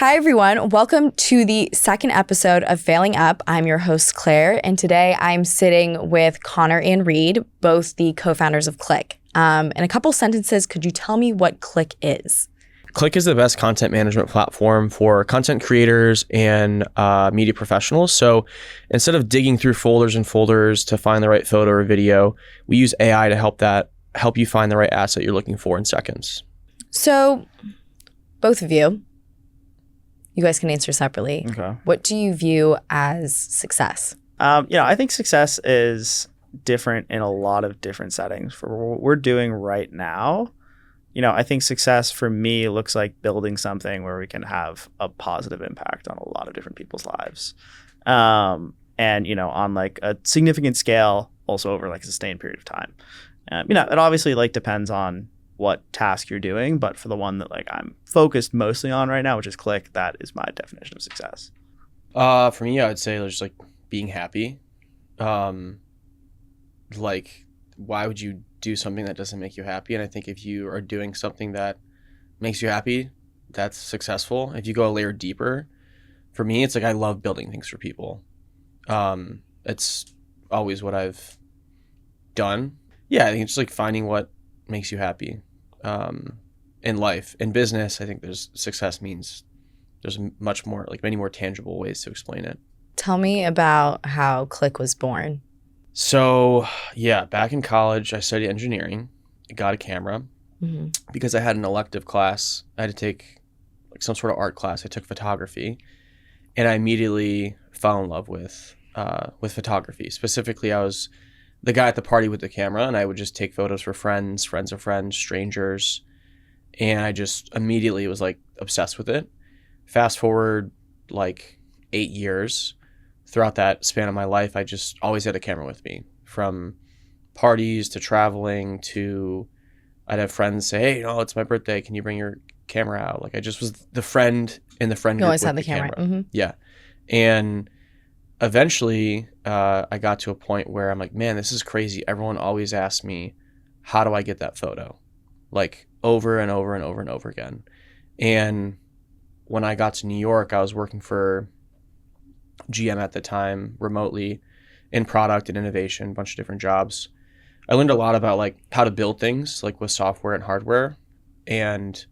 Hi, everyone. Welcome to the second episode of Failing Up. I'm your host, Claire, and today I'm sitting with Connor and Reed, both the co-founders of Clik. In a couple sentences, could you tell me what Clik is? Clik is the best content management platform for content creators and media professionals. So instead of digging through folders and folders to find the right photo or video, we use AI to help you find the right asset you're looking for in seconds. So both of you guys can answer separately. Okay. What do you view as success? I think success is different in a lot of different settings. For what we're doing right now, I think success for me looks like building something where we can have a positive impact on a lot of different people's lives. And on like a significant scale, also over like a sustained period of time. It obviously like depends on what task you're doing, but for the one that like I'm focused mostly on right now, which is Clik, that is my definition of success. For me, I would say just like being happy. Like, why would you do something that doesn't make you happy? And I think if you are doing something that makes you happy, that's successful. If you go a layer deeper, for me, it's like I love building things for people. It's always what I've done. Yeah, I think it's just like finding what makes you happy. In life, in business, I think success means there's much more, like many more tangible ways to explain it. Tell me about how Clik was born. So yeah, back in college, I studied engineering. I got a camera because I had an elective class. I had to take like some sort of art class. I took photography, and I immediately fell in love with photography. Specifically, I was the guy at the party with the camera, and I would just take photos for friends of friends, strangers. And I just immediately was like obsessed with it. Fast forward like 8 years. Throughout that span of my life, I just always had a camera with me, from parties to traveling to I'd have friends say, hey, it's my birthday. Can you bring your camera out? Like I just was the friend in the friend group. You always with had the camera. Mm-hmm. Yeah. And eventually, I got to a point where I'm like, man, this is crazy. Everyone always asks me, how do I get that photo? Like over and over and over and over again. And when I got to New York, I was working for GM at the time, remotely, in product and innovation, a bunch of different jobs. I learned a lot about like how to build things, like with software and hardware. And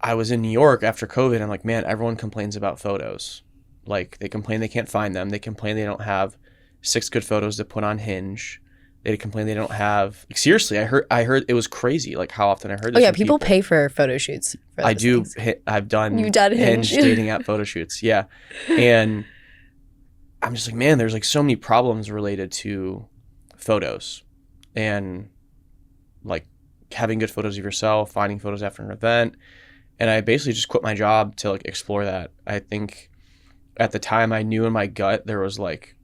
I was in New York after COVID. I'm like, man, everyone complains about photos. Like they complain they can't find them. They complain they don't have 6 good photos to put on Hinge. They complain they don't have. Like, seriously, I heard it was crazy. Like how often I heard this. Oh yeah, from people pay for photo shoots. For I do. things. I've done. You've done Hinge dating app photo shoots. Yeah, and I'm just like, man, there's like so many problems related to photos, and like having good photos of yourself, finding photos after an event, and I basically just quit my job to like explore that. I think at the time I knew in my gut there was like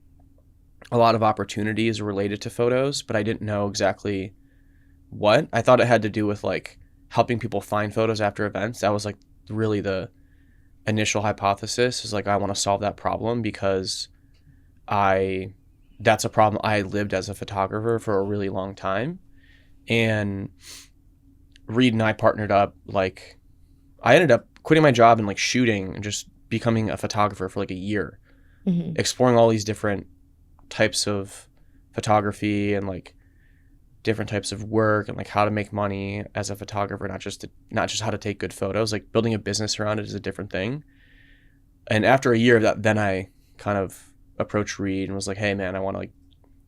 a lot of opportunities related to photos, but I didn't know exactly what. I thought it had to do with like helping people find photos after events. That was like really the initial hypothesis, is like I want to solve that problem because that's a problem I lived as a photographer for a really long time. And Reed and I partnered up. Like I ended up quitting my job and like shooting and just becoming a photographer for like a year, exploring all these different types of photography and like different types of work and like how to make money as a photographer, not just how to take good photos. Like building a business around it is a different thing. And after a year of that, then I kind of approached Reed and was like, hey man, I want to like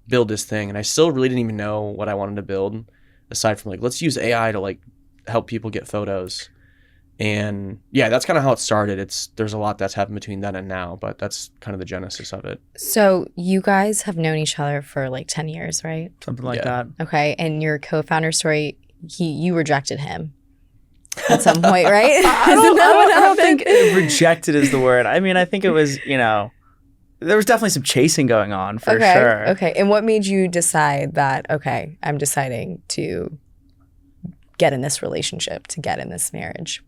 build this thing. And I still really didn't even know what I wanted to build, aside from like, let's use AI to like help people get photos. And yeah, that's kind of how it started. There's a lot that's happened between then and now, but that's kind of the genesis of it. So you guys have known each other for like 10 years, right? Something like that. Okay. And your co-founder story, you rejected him at some point, right? I don't think rejected is the word. I mean, I think it was, there was definitely some chasing going on for sure. Okay. And what made you decide that, okay, I'm deciding to get in this relationship, to get in this marriage?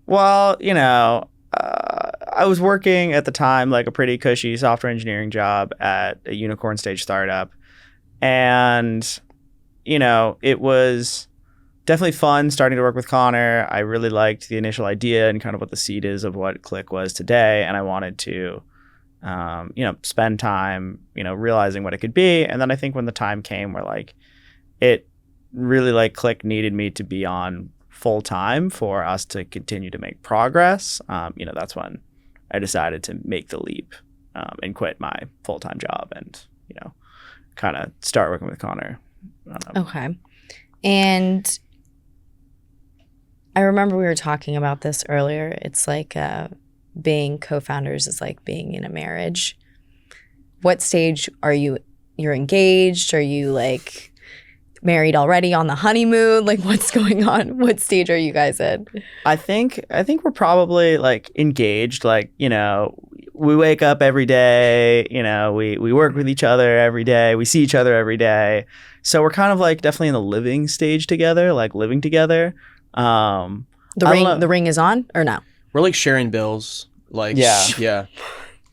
Well, I was working at the time like a pretty cushy software engineering job at a unicorn stage startup. And, it was definitely fun starting to work with Connor. I really liked the initial idea and kind of what the seed is of what Clik was today. And I wanted to, spend time, realizing what it could be. And then I think when the time came where like it really like Clik needed me to be on full time for us to continue to make progress, that's when I decided to make the leap and quit my full-time job and, kind of start working with Connor. Okay. And I remember we were talking about this earlier. It's like being co-founders is like being in a marriage. What stage are you? You're engaged? Are you like married already on the honeymoon? Like what's going on? What stage are you guys in? I think we're probably like engaged. Like, we wake up every day, we work with each other every day. We see each other every day. So we're kind of like definitely in the living stage together, like living together. The ring is on or no? We're like sharing bills. Like, yeah.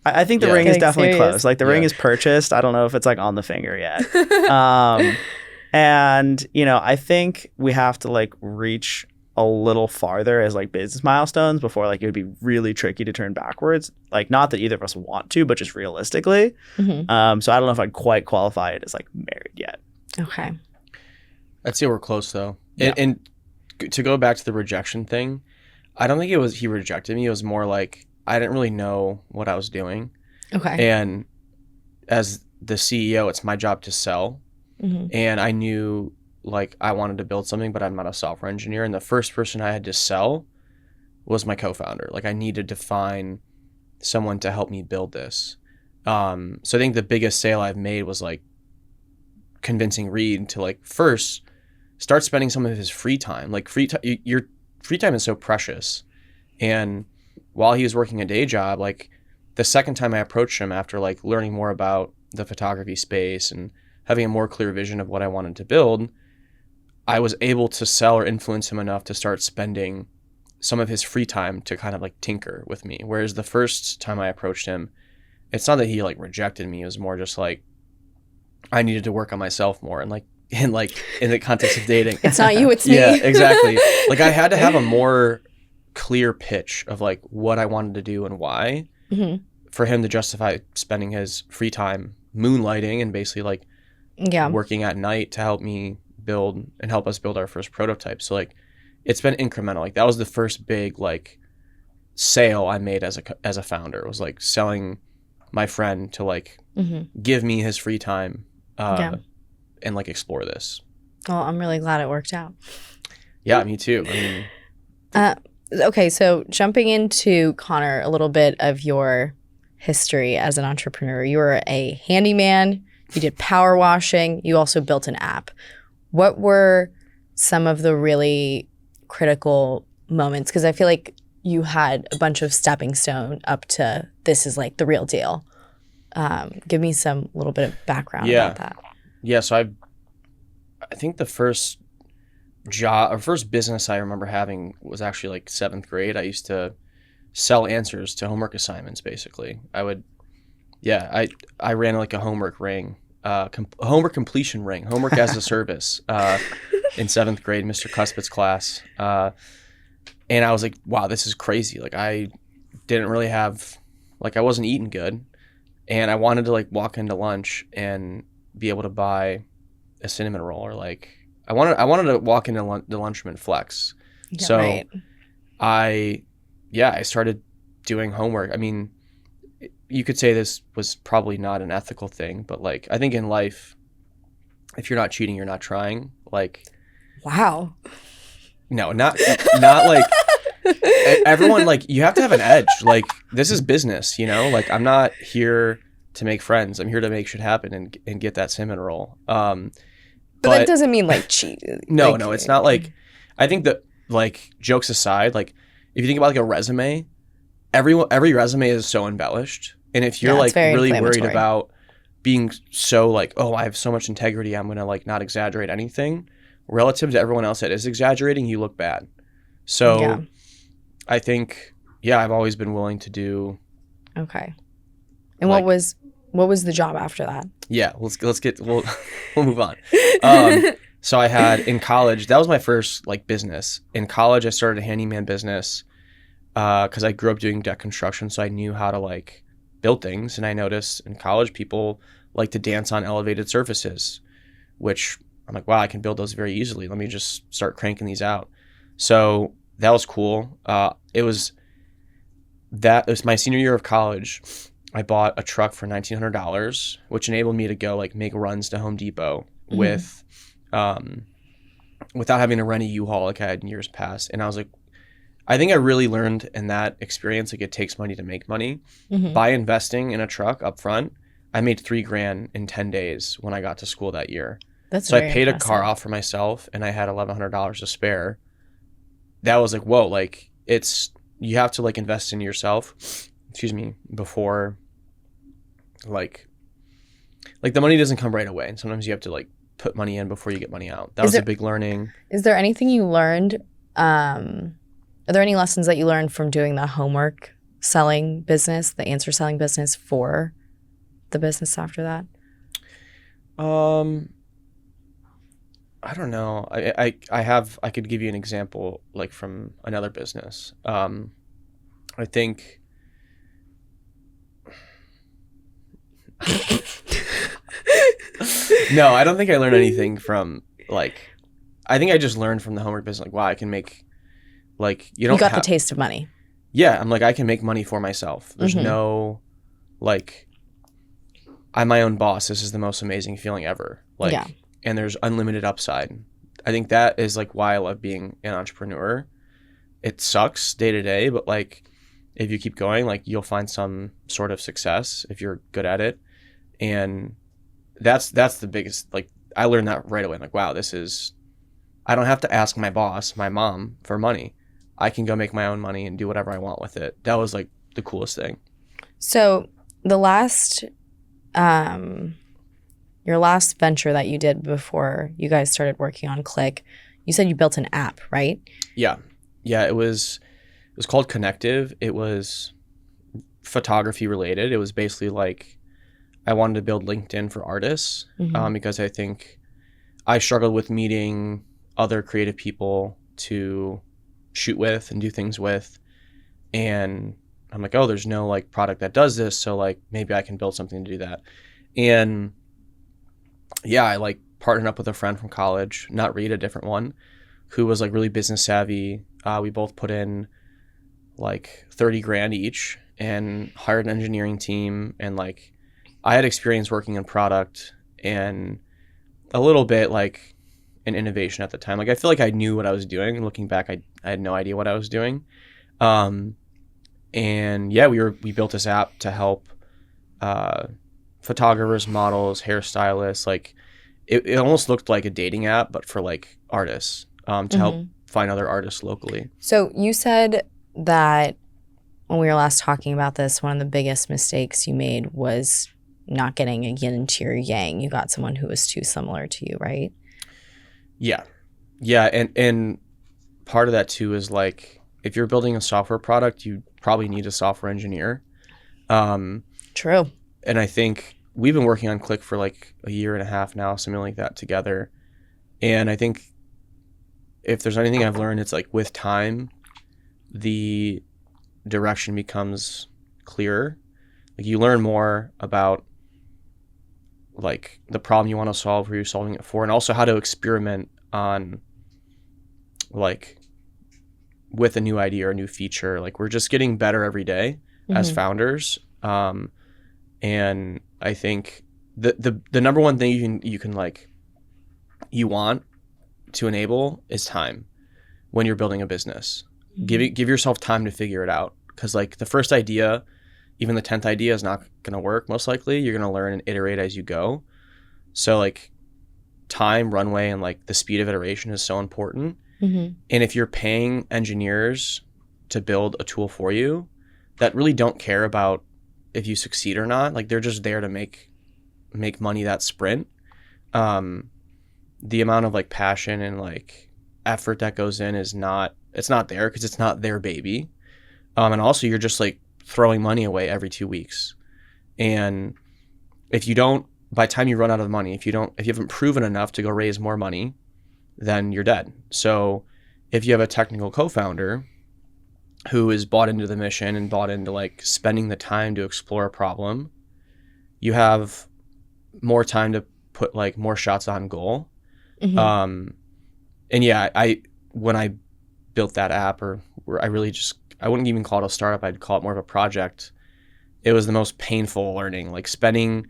I think the ring is definitely close. Like the ring is purchased. I don't know if it's like on the finger yet. And, I think we have to like reach a little farther as like business milestones before like it would be really tricky to turn backwards. Like not that either of us want to, but just realistically. Mm-hmm. So I don't know if I'd quite qualify it as like married yet. Okay. I'd say we're close though. Yeah. And to go back to the rejection thing, I don't think it was he rejected me. It was more like I didn't really know what I was doing. Okay. And as the CEO, it's my job to sell. Mm-hmm. And I knew like I wanted to build something, but I'm not a software engineer. And the first person I had to sell was my co-founder. Like I needed to find someone to help me build this. So I think the biggest sale I've made was like convincing Reed to like first start spending some of his free time. Like your free time is so precious. And while he was working a day job, like the second time I approached him after like learning more about the photography space and having a more clear vision of what I wanted to build, I was able to sell or influence him enough to start spending some of his free time to kind of like tinker with me. Whereas the first time I approached him, it's not that he like rejected me. It was more just like I needed to work on myself more and like in the context of dating. It's not you, it's me. Yeah, exactly. Like I had to have a more clear pitch of like what I wanted to do and why for him to justify spending his free time moonlighting and basically like working at night to help me build and help us build our first prototype. So like it's been incremental. Like that was the first big like sale I made as a founder, was like selling my friend to like give me his free time and like explore this. Well, I'm really glad it worked out. Yeah, me too. I mean, okay, so jumping into Connor, a little bit of your history as an entrepreneur. You were a handyman, you did power washing, you also built an app. What were some of the really critical moments? Because I feel like you had a bunch of stepping stone up to this is like the real deal. Give me some little bit of background about that. Yeah, so I think the first job or first business I remember having was actually like 7th grade. I used to sell answers to homework assignments. Basically, I ran like a homework ring, a homework completion ring, homework as a service in 7th grade, Mr. Cuspit's class, and I was like, wow, this is crazy. Like I didn't really have, like I wasn't eating good, and I wanted to like walk into lunch and be able to buy a cinnamon roll, or like I wanted to walk into the lunchroom and flex. Yeah, so right. I started doing homework. I mean, you could say this was probably not an ethical thing, but like I think in life, if you're not cheating, you're not trying. Like, wow. No, not like everyone. Like you have to have an edge. Like this is business, you know. Like I'm not here to make friends. I'm here to make shit happen and get that cinnamon roll. But that doesn't mean like cheat. No, like, no, it's not like. I think that like jokes aside, like if you think about like a resume, every resume is so embellished, and if you're like really worried about being so like, oh, I have so much integrity, I'm gonna like not exaggerate anything relative to everyone else that is exaggerating, you look bad. So I think I've always been willing to do. Okay. And like, what was the job after that? Yeah, we'll move on. So I had in college, that was my first like business. In college, I started a handyman business because I grew up doing deck construction. So I knew how to like build things. And I noticed in college, people like to dance on elevated surfaces, which I'm like, wow, I can build those very easily. Let me just start cranking these out. So that was cool. It was my senior year of college. I bought a truck for $1,900, which enabled me to go like make runs to Home Depot with without having to rent a U-Haul like I had in years past. And I was like, I think I really learned in that experience, like it takes money to make money. By investing in a truck up front, I made $3,000 in 10 days when I got to school that year. So I paid a car off for myself and I had $1,100 to spare. That was like, whoa, like you have to like invest in yourself, before like the money doesn't come right away. And sometimes you have to like put money in before you get money out. That was a big learning. Is there anything you learned? Are there any lessons that you learned from doing the homework selling business, the answer selling business for the business after that? I don't know. I could give you an example like from another business. I think no, I don't think I learned anything from like I think I just learned from the homework business like wow, I can make like you got the taste of money. Yeah, I'm like I can make money for myself. There's no like I'm my own boss. This is the most amazing feeling ever. Like and there's unlimited upside. I think that is like why I love being an entrepreneur. It sucks day to day, but like if you keep going, like you'll find some sort of success if you're good at it. And that's the biggest, like I learned that right away. I'm like, wow, I don't have to ask my boss, my mom for money. I can go make my own money and do whatever I want with it. That was like the coolest thing. So the last, your last venture that you did before you guys started working on Clik, you said you built an app, right? Yeah. It was called Connective. It was photography related. It was basically like I wanted to build LinkedIn for artists because I think I struggled with meeting other creative people to shoot with and do things with. And I'm like, oh, there's no like product that does this. So like maybe I can build something to do that. And yeah, I like partnered up with a friend from college, not Reed, a different one, who was like really business savvy. We both put in like $30,000 each and hired an engineering team. And like I had experience working in product and a little bit like in innovation at the time. Like I feel like I knew what I was doing. Looking back, I had no idea what I was doing. And yeah, we built this app to help photographers, models, hairstylists. Like it almost looked like a dating app, but for like artists to help find other artists locally. So you said that when we were last talking about this, one of the biggest mistakes you made was not getting a yin to your yang. You got someone who was too similar to you, right? Yeah. And part of that too is like, if you're building a software product, you probably need a software engineer. True. And I think we've been working on Clik for like a year and a half now, something like that together. And I think if there's anything I've learned, it's like with time, the direction becomes clearer. Like you learn more about like the problem you want to solve, who you're solving it for, and also how to experiment on like with a new idea or a new feature. Like we're just getting better every day as founders. And I think the number one thing you want to enable is time when you're building a business. Give yourself time to figure it out. Cause like the first idea, even the 10th idea is not going to work. Most likely you're going to learn and iterate as you go. So like time, runway, and like the speed of iteration is so important. And if you're paying engineers to build a tool for you that really don't care about if you succeed or not, like they're just there to make money that sprint, the amount of like passion and like effort that goes in it's not there because it's not their baby. And also you're just like throwing money away every 2 weeks. And if you don't, by the time you run out of money, if you haven't proven enough to go raise more money, then you're dead. So if you have a technical co-founder who is bought into the mission and bought into like spending the time to explore a problem, you have more time to put like more shots on goal. Mm-hmm. And yeah, when I built that app, or I really just, I wouldn't even call it a startup. I'd call it more of a project. It was the most painful learning, like spending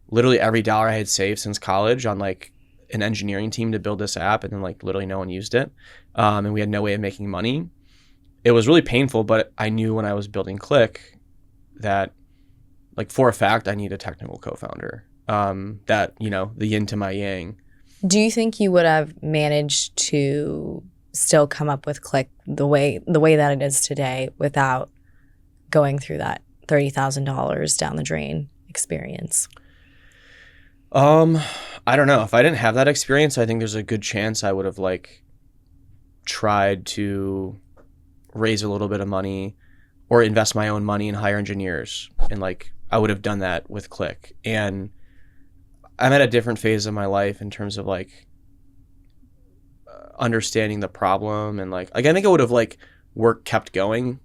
literally every dollar I had saved since college on like an engineering team to build this app, and then like literally no one used it. And we had no way of making money. It was really painful, but I knew when I was building Clik that like for a fact, I need a technical co-founder, that, you know, the yin to my yang. Do you think you would have managed to still come up with Clik the way that it is today without going through that $30,000 down the drain experience? I don't know. If I didn't have that experience, I think there's a good chance I would have like tried to raise a little bit of money or invest my own money and hire engineers. And like, I would have done that with Clik. And I'm at a different phase of my life in terms of like understanding the problem. And like, I think I would have like kept going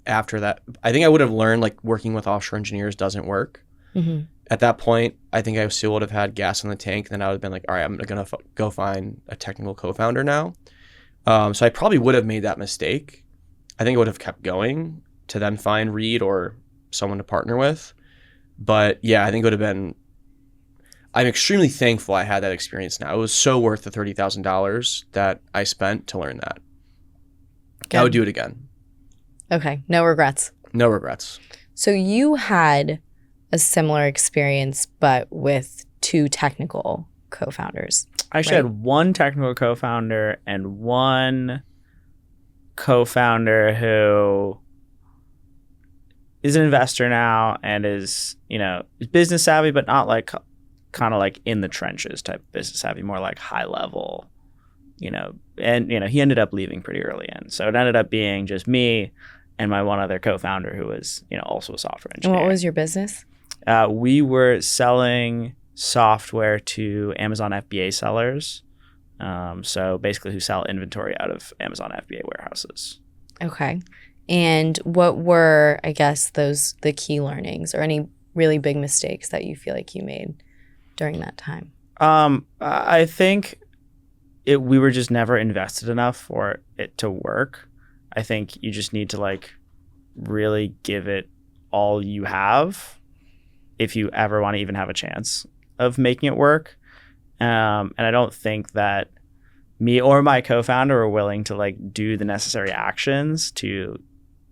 after that. I think I would have learned like working with offshore engineers doesn't work. Mm-hmm. At that point, I think I still would have had gas in the tank. Then I would have been like, all right, I'm going to go find a technical co-founder now. So I probably would have made that mistake. I think I would have kept going to then find Reed or someone to partner with. But yeah, I think it would have been, I'm extremely thankful I had that experience now. It was so worth the $30,000 that I spent to learn that. Good. I would do it again. Okay. No regrets. No regrets. So you had a similar experience, but with two technical co-founders. I actually had one technical co-founder and one co-founder who is an investor now and is, you know, is business savvy, but not like kind of like in the trenches type business savvy, more like high level, you know, and, you know, he ended up leaving pretty early in. So it ended up being just me and my one other co-founder who was, you know, also a software engineer. And what was your business? We were selling software to Amazon FBA sellers. So basically who sell inventory out of Amazon FBA warehouses. Okay. And what were, I guess, the key learnings or any really big mistakes that you feel like you made during that time? I think we were just never invested enough for it to work. I think you just need to like really give it all you have if you ever want to even have a chance of making it work. And I don't think that me or my co-founder were willing to like do the necessary actions to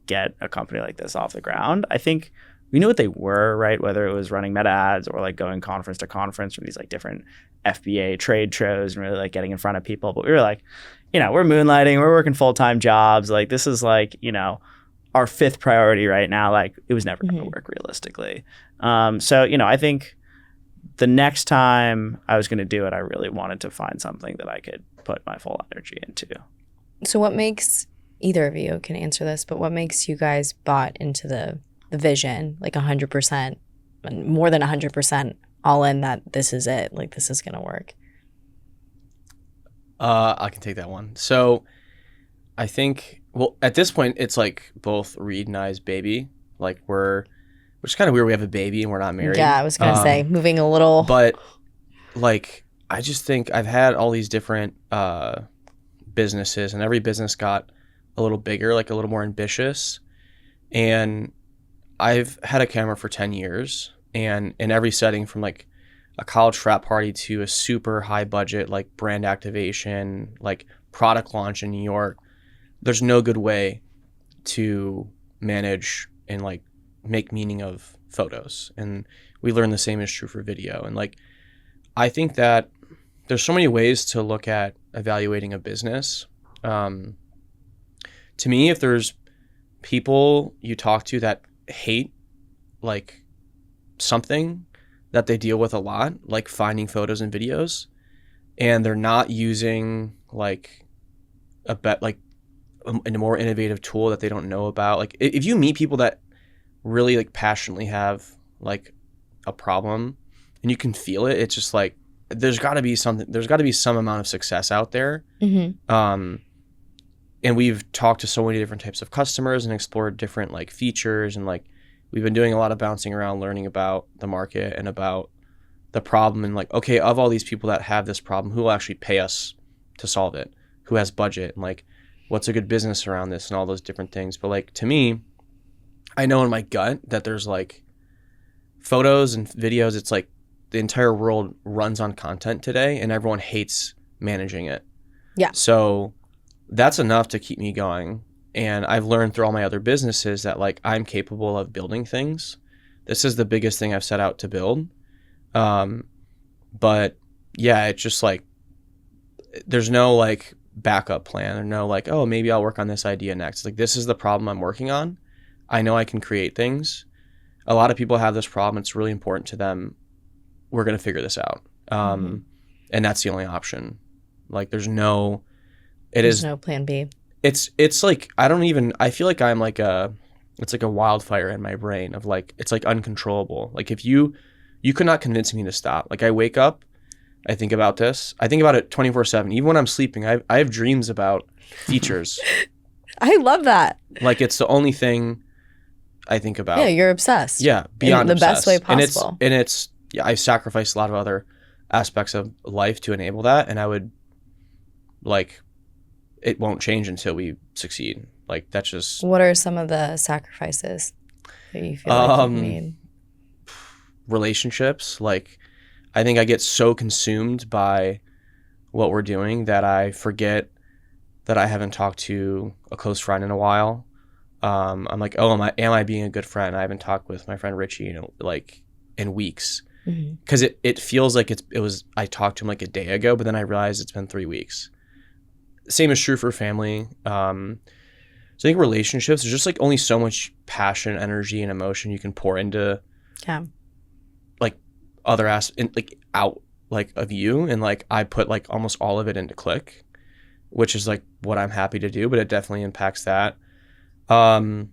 get a company like this off the ground. I think we knew what they were, right? Whether it was running meta ads or like going conference to conference from these like different FBA trade shows and really like getting in front of people. But we were like, you know, we're moonlighting, we're working full-time jobs. Like this is like, you know, our fifth priority right now. Like it was never going to work realistically. So, you know, I think the next time I was going to do it, I really wanted to find something that I could put my full energy into. So what makes, either of you can answer this, but what makes you guys bought into the vision, like 100%, more than 100% all in that this is it, like this is going to work? I can take that one. So I think, well, at this point, it's like both Reed and I's baby. Like which is kind of weird. We have a baby and we're not married. Yeah, I was going to say, moving a little. But like, I just think I've had all these different businesses, and every business got a little bigger, like a little more ambitious. And I've had a camera for 10 years, and in every setting from like a college frat party to a super high budget, like brand activation, like product launch in New York, there's no good way to manage and like make meaning of photos. And we learned the same is true for video. And like, I think that there's so many ways to look at evaluating a business. To me, if there's people you talk to that hate like something that they deal with a lot, like finding photos and videos, and they're not using like a more innovative tool that they don't know about. Like if you meet people that really like passionately have like a problem and you can feel it, it's just like there's got to be some amount of success out there. Mm-hmm. And we've talked to so many different types of customers and explored different like features, and like we've been doing a lot of bouncing around, learning about the market and about the problem, and like, okay, of all these people that have this problem, who will actually pay us to solve it, who has budget, and like what's a good business around this, and all those different things. But like, to me, I know in my gut that there's like photos and videos, it's like the entire world runs on content today and everyone hates managing it. Yeah. So that's enough to keep me going. And I've learned through all my other businesses that like I'm capable of building things. This is the biggest thing I've set out to build. But yeah, it's just like there's no like backup plan, or no like, oh, maybe I'll work on this idea next. Like, this is the problem I'm working on. I know I can create things. A lot of people have this problem. It's really important to them. We're going to figure this out. And that's the only option. Like, there's no plan B. It's like, I feel like I'm like it's like a wildfire in my brain of like, it's like uncontrollable. Like, if you could not convince me to stop. Like, I wake up, I think about this. I think about it 24/7. Even when I'm sleeping, I have dreams about features. I love that. Like, it's the only thing I think about. Yeah, you're obsessed. Yeah, beyond in the obsessed. best way possible. And it's yeah, I've sacrificed a lot of other aspects of life to enable that, and I would like, it won't change until we succeed. Like, that's just. What are some of the sacrifices that you feel like you've made? Relationships. Like, I think I get so consumed by what we're doing that I forget that I haven't talked to a close friend in a while. I'm like, oh, am I being a good friend? I haven't talked with my friend Richie, like in weeks, because it feels like I talked to him like a day ago, but then I realized it's been 3 weeks. Same is true for family. So I think relationships, there's just like only so much passion, energy, and emotion you can pour into like other like out like of you, and like I put like almost all of it into Clik, which is like what I'm happy to do, but it definitely impacts that. Doing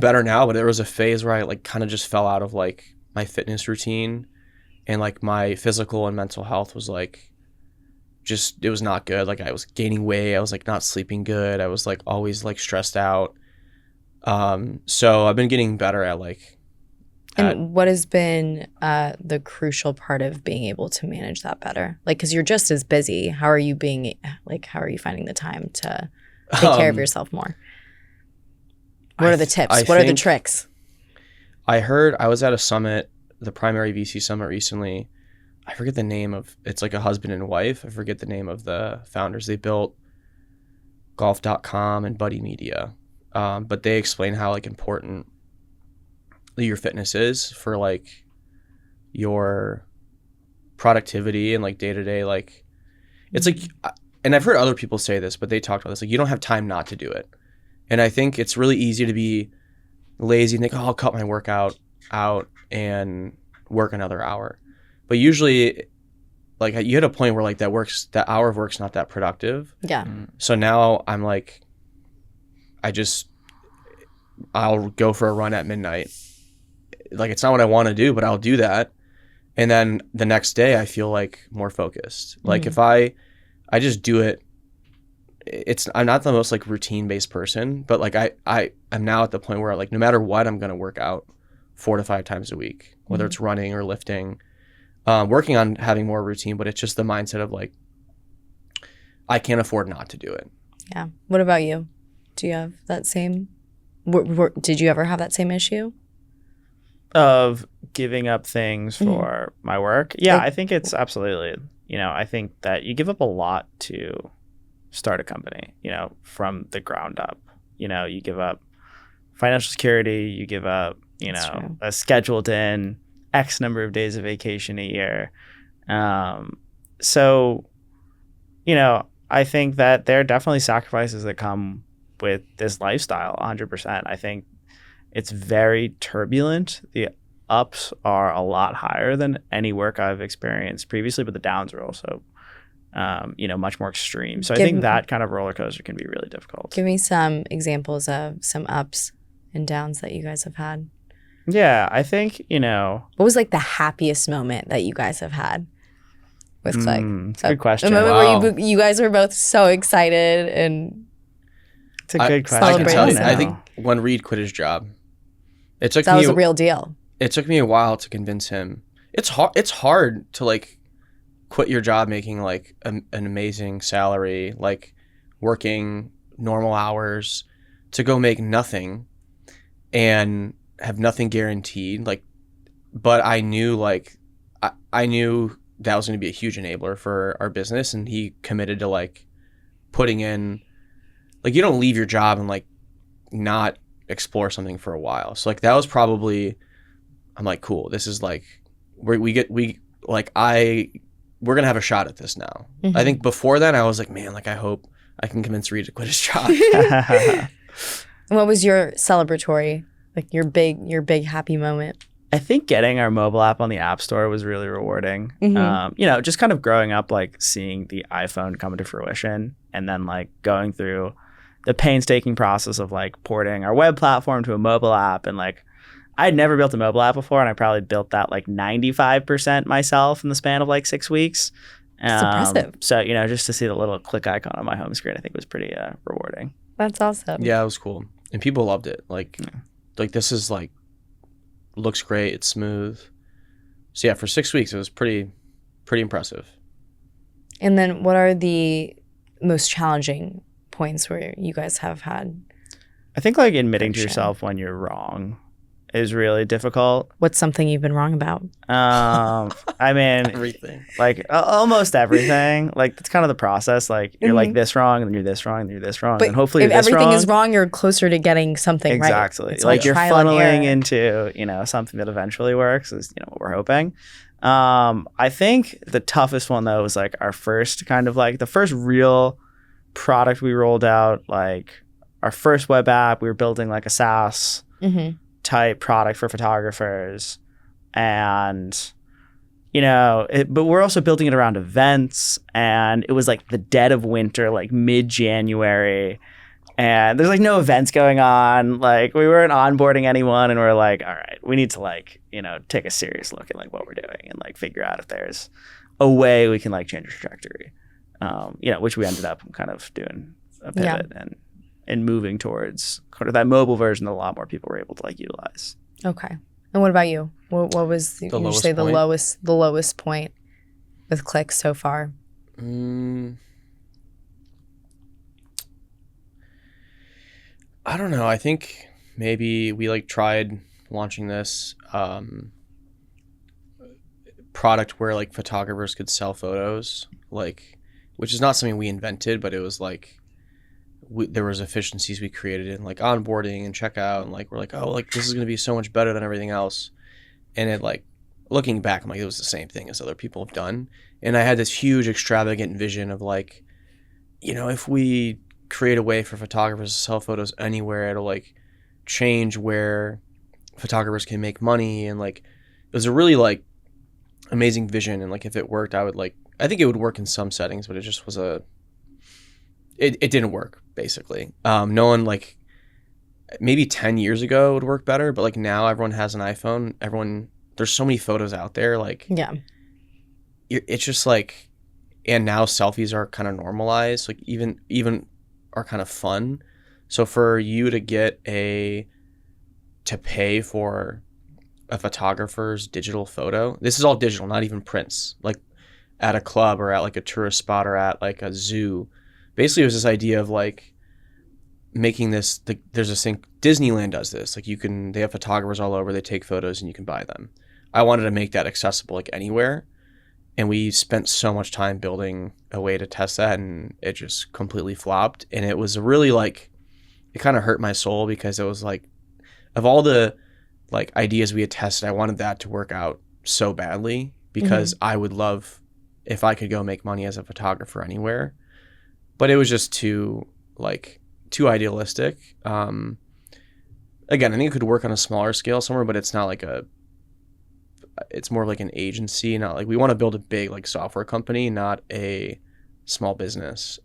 better now, but there was a phase where I like kind of just fell out of like my fitness routine, and like my physical and mental health was like just, it was not good. Like, I was gaining weight, I was like not sleeping good, I was like always like stressed out. So I've been getting better at like. And what has been the crucial part of being able to manage that better? Like, because you're just as busy. How are you finding the time to take care of yourself more? What are the tips? What are the tricks? I was at a summit, the primary VC summit recently. I forget the name of, it's like a husband and wife. I forget the name of the founders. They built golf.com and Buddy Media. But they explain how like important your fitness is for like your productivity and like day-to-day, like it's like, and I've heard other people say this, but they talked about this, like you don't have time not to do it. And I think it's really easy to be lazy and think, oh, I'll cut my workout out and work another hour. But usually like you hit a point where like that hour of work's not that productive. Yeah. So now I'm like, I'll go for a run at midnight. Like, it's not what I want to do, but I'll do that. And then the next day I feel like more focused. Like if I just do it, I'm not the most like routine based person, but like I'm now at the point where like no matter what, I'm going to work out 4 to 5 times a week, whether it's running or lifting, working on having more routine, but it's just the mindset of like, I can't afford not to do it. Yeah. What about you? Do you have that same, did you ever have that same issue? Of giving up things for my work? Yeah, I think it's absolutely, I think that you give up a lot to start a company, from the ground up. You give up financial security, you give up, a scheduled in X number of days of vacation a year. So, I think that there are definitely sacrifices that come with this lifestyle, 100%. I think it's very turbulent. The ups are a lot higher than any work I've experienced previously, but the downs are also, much more extreme. So I think that kind of roller coaster can be really difficult. Give me some examples of some ups and downs that you guys have had. Yeah, I think, What was like the happiest moment that you guys have had with Clik? It's a good question. The moment Wow. where you guys were both so excited and It's a good question. I can tell you. Celebrating I think when Reed quit his job, it took that me was a real deal. it took me a while to convince him. It's hard to like quit your job making like an amazing salary, like working normal hours, to go make nothing and have nothing guaranteed. Like, but I knew I knew that was going to be a huge enabler for our business, and he committed to like putting in, like, you don't leave your job and like not explore something for a while. So like that was probably, I'm like, cool, this is like we're gonna have a shot at this now. Mhm. I think before then I was like, man, like I hope I can convince Reed to quit his job. And what was your celebratory, like your big happy moment? I think getting our mobile app on the App Store was really rewarding. Mhm. Just kind of growing up, like seeing the iPhone come to fruition, and then like going through the painstaking process of like porting our web platform to a mobile app. And like, I'd never built a mobile app before, and I probably built that like 95% myself in the span of like 6 weeks. That's impressive. So, just to see the little Clik icon on my home screen, I think was pretty rewarding. That's awesome. Yeah, it was cool, and people loved it. Like this is like looks great. It's smooth. So yeah, for 6 weeks, it was pretty impressive. And then what are the most challenging points where you guys have had? I think like admitting to Friction. yourself when you're wrong is really difficult. What's something you've been wrong about? I mean, Everything. like almost everything. Like it's kind of the process. Like you're like Mhm. this wrong, and then you're this wrong, and then you're this wrong, But and hopefully if you're this everything wrong. is wrong, you're closer to getting something right. Exactly. It's Like all you're trial and funneling error. into, something that eventually works is, what we're hoping. I think the toughest one though was like our first kind of like the first real product we rolled out, like our first web app. We were building like a SaaS Mhm. type product for photographers, and but we're also building it around events, and it was like the dead of winter, like mid-January, and there's like no events going on. Like we weren't onboarding anyone, and we're like, all right, we need to like take a serious look at like what we're doing and like figure out if there's a way we can like change the trajectory, which we ended up kind of doing a pivot and moving towards kind of that mobile version that a lot more people were able to like utilize. Okay. And what about you? What was you lowest say the point? lowest point with Clik so far? I don't know. I think maybe we like tried launching this product where like photographers could sell photos, like, which is not something we invented, but it was like there was efficiencies we created in like onboarding and checkout, and like we're like, oh, like this is gonna be so much better than everything else. And it like, looking back, I'm like, it was the same thing as other people have done. And I had this huge extravagant vision of like, if we create a way for photographers to sell photos anywhere, it'll like change where photographers can make money. And like, it was a really like amazing vision. And like, if it worked, I think it would work in some settings, but it just was it didn't work basically. No one, like, maybe 10 years ago it would work better, but like now everyone has an iPhone. There's so many photos out there. Like, Yeah. it's just like, and now selfies are kind of normalized, like even are kind of fun. So for you to to pay for a photographer's digital photo, this is all digital, not even prints, like at a club or at like a tourist spot or at like a zoo. Basically, it was this idea of like making this, there's this thing, Disneyland does this, like they have photographers all over, they take photos and you can buy them. I wanted to make that accessible like anywhere. And we spent so much time building a way to test that, and it just completely flopped. And it was really like, it kind of hurt my soul, because it was like, of all the like ideas we had tested, I wanted that to work out so badly, because I would love if I could go make money as a photographer anywhere. But it was just too idealistic. Again, I think it could work on a smaller scale somewhere, but it's not like it's more like an agency, not like, we want to build a big like software company, not a small business.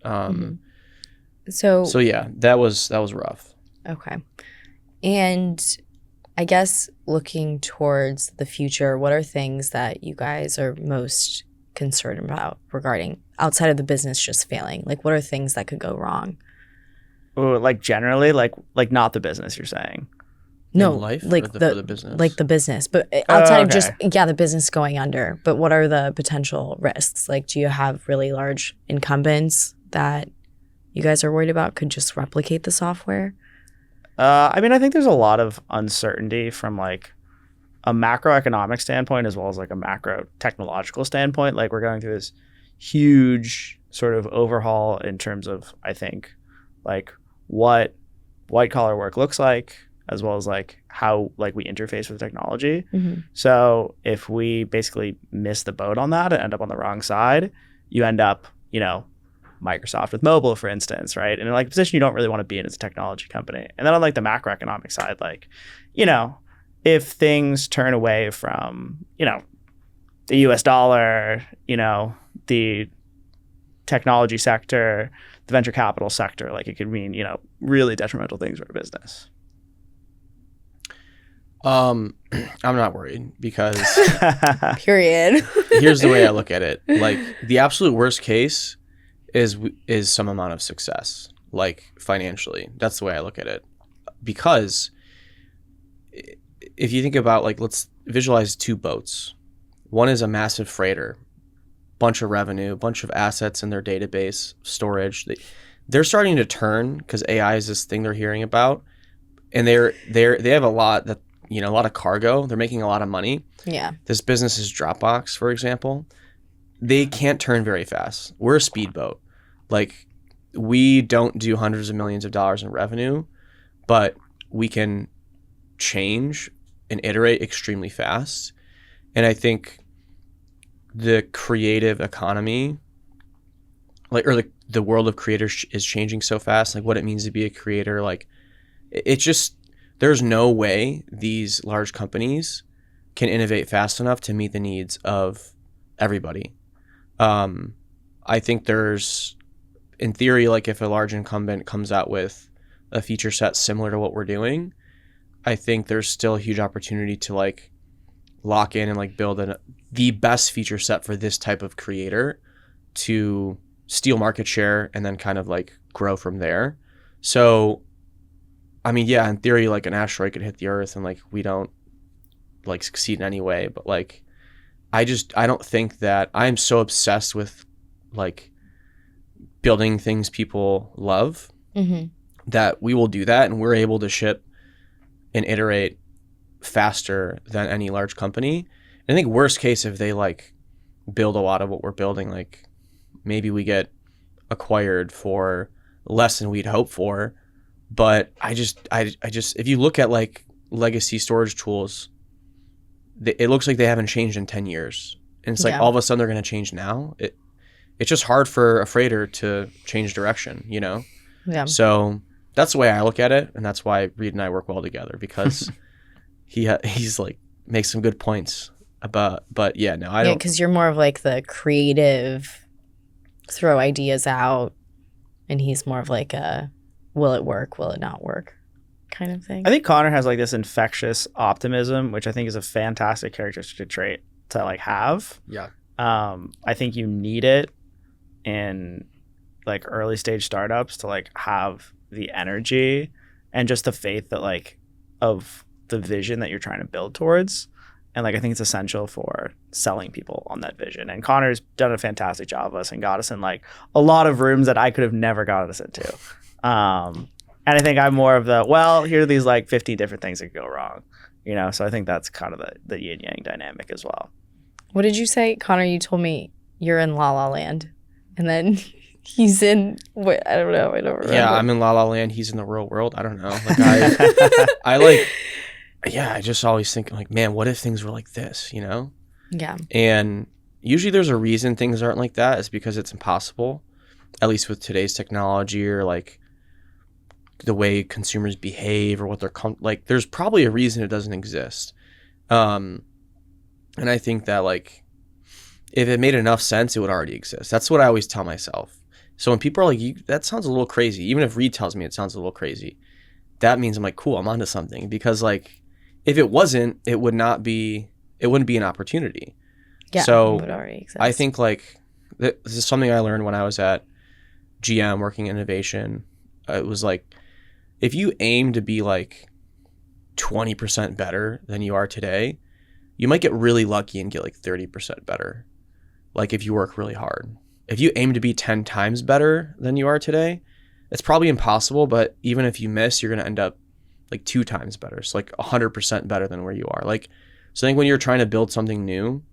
So yeah, that was rough. okay. And I guess looking towards the future, what are things that you guys are most concerned about regarding outside of the business just failing? Like, what are things that could go wrong? Ooh, like generally, like not the business you're saying. No, In life like or for the business? like the business, but outside of just Okay. the business going under. But what are the potential risks? Like, do you have really large incumbents that you guys are worried about could just replicate the software? I mean, I think there's a lot of uncertainty from like a macroeconomic standpoint as well as like a macro technological standpoint. Like we're going through this huge sort of overhaul in terms of, I think, like what white collar work looks like, as well as like how like we interface with technology. Mm-hmm. So if we basically miss the boat on that and end up on the wrong side, you end up, Microsoft with mobile, for instance, right? And like a position you don't really want to be in as a technology company. And then on like the macroeconomic side, like, if things turn away from, the US dollar, the technology sector, the venture capital sector, like it could mean, really detrimental things for a business. I'm not worried because Period. here's the way I look at it. Like the absolute worst case is some amount of success, like financially. That's the way I look at it. Because if you think about like, let's visualize two boats. One is a massive freighter, bunch of revenue, bunch of assets in their database, storage. They're starting to turn because AI is this thing they're hearing about, and they have a lot that a lot of cargo. They're making a lot of money. Yeah. This business is Dropbox, for example. They can't turn very fast. We're a speedboat. Like we don't do hundreds of millions of dollars in revenue, but we can change and iterate extremely fast. And I think the creative economy, the world of creators is changing so fast. Like what it means to be a creator, like it's just, there's no way these large companies can innovate fast enough to meet the needs of everybody. I think there's, in theory, like if a large incumbent comes out with a feature set similar to what we're doing, I think there's still a huge opportunity to like lock in and like build the best feature set for this type of creator to steal market share and then kind of like grow from there. So, I mean, yeah, in theory, like an asteroid could hit the earth and like we don't like succeed in any way, but like I don't think that I'm so obsessed with like building things people love that we will do that, and we're able to ship and iterate faster than any large company. And I think worst case, if they like build a lot of what we're building, like maybe we get acquired for less than we'd hope for. But I just if you look at like legacy storage tools, it looks like they haven't changed in 10 years. And it's like all of a sudden they're going to change now. It's just hard for a freighter to change direction, Yeah. So that's the way I look at it. And that's why Reed and I work well together, because he's like makes some good points about, but yeah, no, I don't. Because you're more of like the creative, throw ideas out, and he's more of like a will it work, will it not work kind of thing. I think Connor has like this infectious optimism, which I think is a fantastic characteristic trait to like have. Yeah. I think you need it in like early stage startups to like have the energy and just the faith that like of the vision that you're trying to build towards. And like I think it's essential for selling people on that vision. And Connor's done a fantastic job of us and got us in like a lot of rooms that I could have never got us into. And I think I'm more of here are these like 15 different things that could go wrong, So I think that's kind of the yin yang dynamic as well. What did you say, Connor? You told me you're in La La Land, and then he's in. Wait, I don't know. I don't remember. Yeah, I'm in La La Land. He's in the real world. I don't know. Like I just always think like, man, what if things were like this? Yeah. And usually there's a reason things aren't like that. It's because it's impossible, at least with today's technology or like the way consumers behave or what they're like. There's probably a reason it doesn't exist. And I think that like if it made enough sense, it would already exist. That's what I always tell myself. So when people are like, that sounds a little crazy, even if Reed tells me it sounds a little crazy, that means I'm like, cool, I'm onto something. Because like if it wasn't, it wouldn't be an opportunity. Yeah, So it would already exist. I think like this is something I learned when I was at GM working innovation. It was like, if you aim to be like 20% better than you are today, you might get really lucky and get like 30% better. Like if you work really hard. If you aim to be 10 times better than you are today, it's probably impossible, but even if you miss, you're going to end up like 2 times better. So like 100% better than where you are. Like, so I think when you're trying to build something new,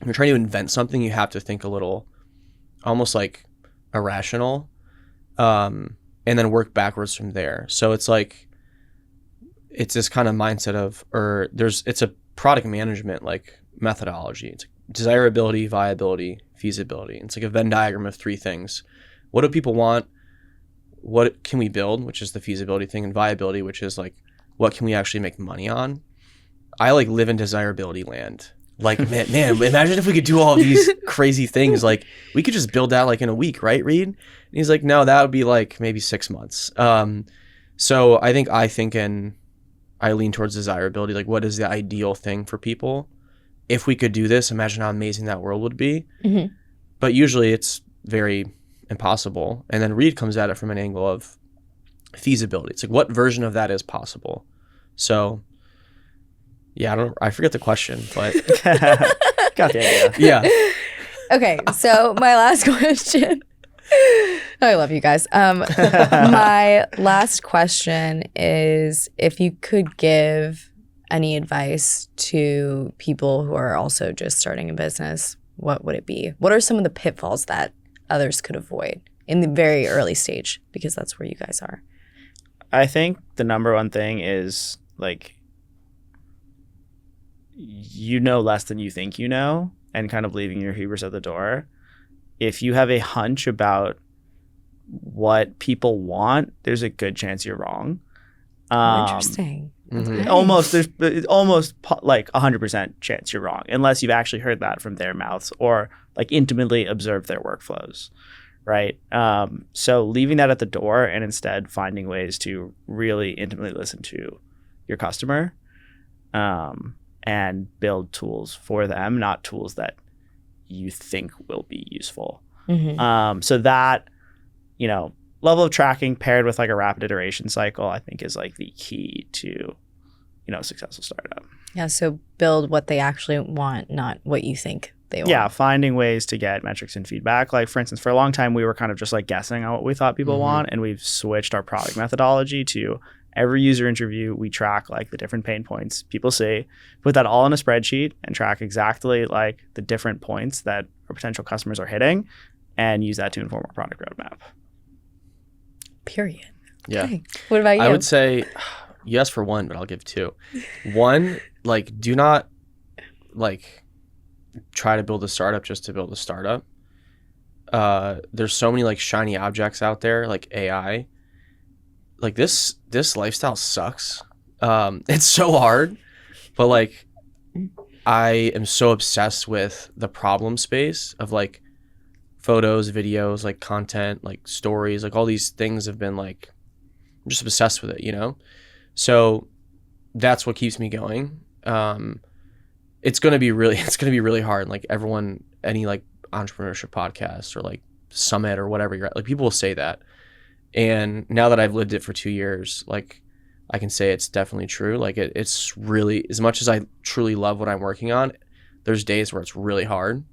when you're trying to invent something, you have to think a little almost like irrational, and then work backwards from there. So it's like, it's this kind of mindset of, it's a product management like methodology. It's desirability, viability, feasibility. It's like a Venn diagram of 3 things. What do people want? What can we build, which is the feasibility thing, and viability, which is like, what can we actually make money on? I like live in desirability land. Like, man, imagine if we could do all these crazy things. Like, we could just build that like in a week, right, Reed? And he's like, no, that would be like maybe 6 months. So I lean towards desirability. Like, what is the ideal thing for people? If we could do this, imagine how amazing that world would be. Mm-hmm. But usually it's very impossible. And then Reed comes at it from an angle of feasibility. It's like, what version of that is possible? So yeah, I forget the question, but got the idea. Yeah. Okay, so my last question. I love you guys. My last question is, if you could give any advice to people who are also just starting a business, what would it be? What are some of the pitfalls that others could avoid in the very early stage? Because that's where you guys are. I think the number one thing is like, you know less than you think you know, and kind of leaving your hubris at the door. If you have a hunch about what people want, there's a good chance you're wrong. Interesting. That's Mhm. nice. There's almost like 100% chance you're wrong, unless you've actually heard that from their mouths or like intimately observed their workflows, right? So leaving that at the door and instead finding ways to really intimately listen to your customer, and build tools for them, not tools that you think will be useful. Mm-hmm. So that, level of tracking paired with like a rapid iteration cycle, I think is like the key to, a successful startup. Yeah, so build what they actually want, not what you think they want. Yeah, finding ways to get metrics and feedback. Like, for instance, for a long time, we were kind of just like guessing on what we thought people want, and we've switched our product methodology to every user interview, we track like the different pain points people see, put that all in a spreadsheet and track exactly like the different points that our potential customers are hitting, and use that to inform our product roadmap. Period. Yeah. Okay. What about you? I would say yes for 1, but I'll give 2. 1, like, do not like try to build a startup just to build a startup. There's so many like shiny objects out there, like AI. Like this lifestyle sucks. It's so hard, but like I am so obsessed with the problem space of like photos, videos, like content, like stories, like all these things have been like, I'm just obsessed with it, So that's what keeps me going. It's going to be really hard. Like any like entrepreneurship podcast or like summit or whatever you're at, like people will say that. And now that I've lived it for 2 years, like I can say it's definitely true. Like it's really, as much as I truly love what I'm working on, there's days where it's really hard.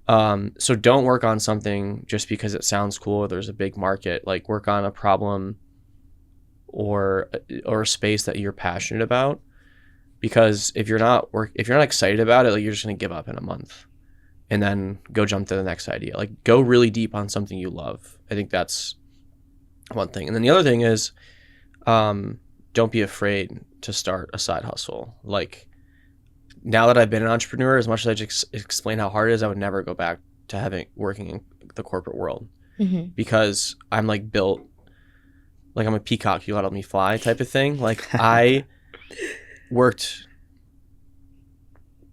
So don't work on something just because it sounds cool or there's a big market. Like work on a problem or a space that you're passionate about. Because if you're not excited about it, like you're just gonna give up in a month, and then go jump to the next idea. Like go really deep on something you love. I think that's one thing. And then the other thing is, don't be afraid to start a side hustle. Like now that I've been an entrepreneur, as much as I just explain how hard it is, I would never go back to working in the corporate world, because I'm like built, like I'm a peacock, you let me fly type of thing. Like I worked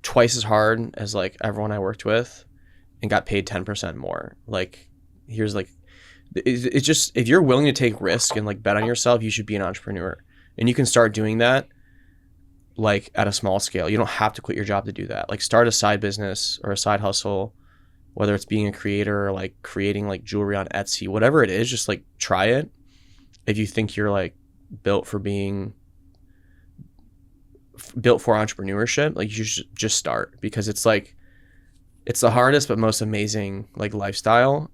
twice as hard as like everyone I worked with and got paid 10% more. Like here's like, it's just, if you're willing to take risk and like bet on yourself, you should be an entrepreneur, and you can start doing that like at a small scale. You don't have to quit your job to do that. Like start a side business or a side hustle, whether it's being a creator or like creating like jewelry on Etsy, whatever it is, just like try it. If you think you're like built for entrepreneurship, like you should just start, because it's like, it's the hardest but most amazing like lifestyle.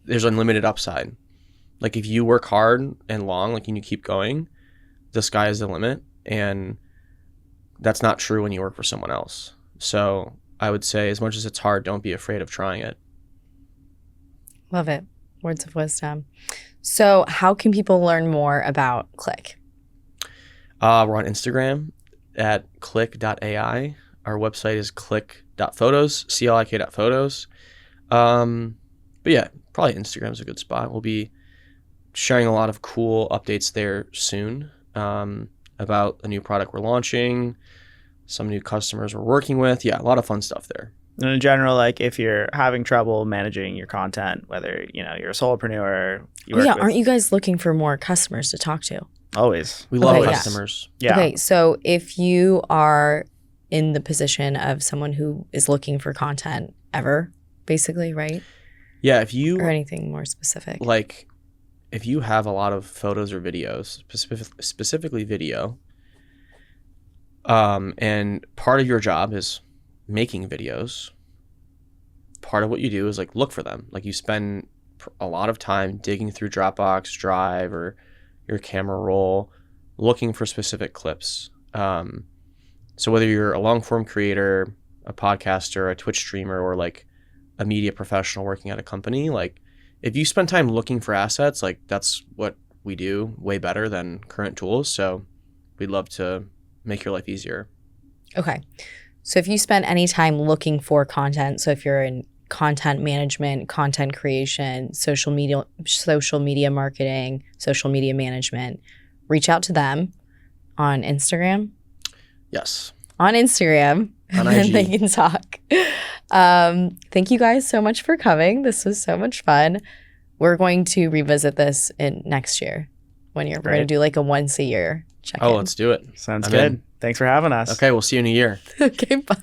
There's unlimited upside. Like if you work hard and long, like, and you keep going, the sky is the limit. And that's not true when you work for someone else. So I would say, as much as it's hard, don't be afraid of trying it. Love it. Words of wisdom. So how can people learn more about Clik? We're on Instagram at clik.ai. Our website is clik.photos, clik.photos. But yeah, probably Instagram is a good spot. We'll be sharing a lot of cool updates there soon, about a new product we're launching, some new customers we're working with. Yeah, a lot of fun stuff there. And in general, like if you're having trouble managing your content, whether you're a solopreneur, Aren't you guys looking for more customers to talk to? Always. We love Okay, customers. Yeah. Okay, so if you are in the position of someone who is looking for content ever, basically, right? Yeah, if you Or anything more specific. like, if you have a lot of photos or videos, specifically video, and part of your job is making videos, part of what you do is like look for them. Like you spend a lot of time digging through Dropbox, Drive, or your camera roll, looking for specific clips. So whether you're a long form creator, a podcaster, a Twitch streamer, or like a media professional working at a company, like if you spend time looking for assets, like that's what we do way better than current tools. So we'd love to make your life easier. Okay. So if you spend any time looking for content, so if you're in content management, content creation, social media marketing, social media management, reach out to them on Instagram. Yes. On Instagram. On And IG. they can talk. Thank you guys so much for coming. This was so much fun. We're going to revisit this in next year we're going to do like a once a year check-in. Oh, let's do it. Sounds I'm good. in. Thanks for having us. Okay, we'll see you in a year. Okay, bye.